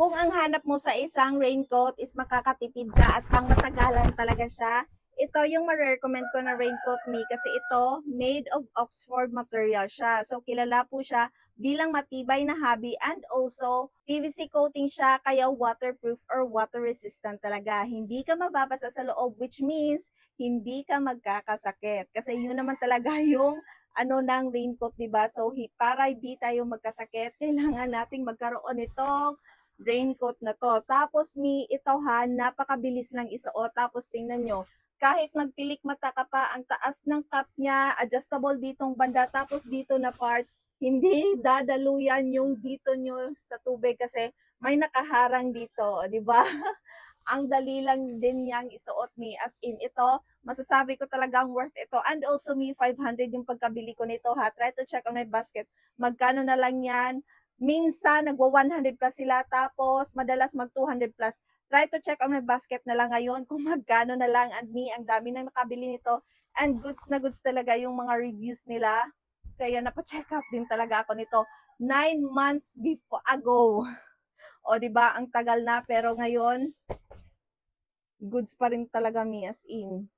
Kung ang hanap mo sa isang raincoat is makakatipid ka at pang matagalan talaga siya, ito yung ma-recommend ko na raincoat me kasi ito made of Oxford material siya. So kilala po siya bilang matibay na hobby and also PVC coating siya kaya waterproof or water resistant talaga. Hindi ka mababasa sa loob which means hindi ka magkakasakit. Kasi yun naman talaga yung ng raincoat, 'di ba? So para hindi tayo magkasakit, kailangan nating magkaroon nitong raincoat na to. Tapos ito ha, napakabilis lang isuot. Tapos tingnan nyo, kahit magpilik mata ka pa, ang taas ng cap niya, adjustable ditong banda, tapos dito na part, hindi dadaluyan yung dito nyo sa tubig kasi may nakaharang dito, di ba? Ang dali lang din niyang isuot ni as in ito, masasabi ko talagang worth ito. And also 500 yung pagkabili ko nito ha. Try to check on my basket. Magkano na lang yan? Minsan nagwa 100 plus sila tapos madalas mag 200 plus. Try to check on my basket na lang ngayon kung magkano na lang and ang dami nang nakabili nito and goods na goods talaga yung mga reviews nila. Kaya napacheck up din talaga ako nito 9 months before ago. O, di ba? Ang tagal na pero ngayon goods pa rin talaga as in.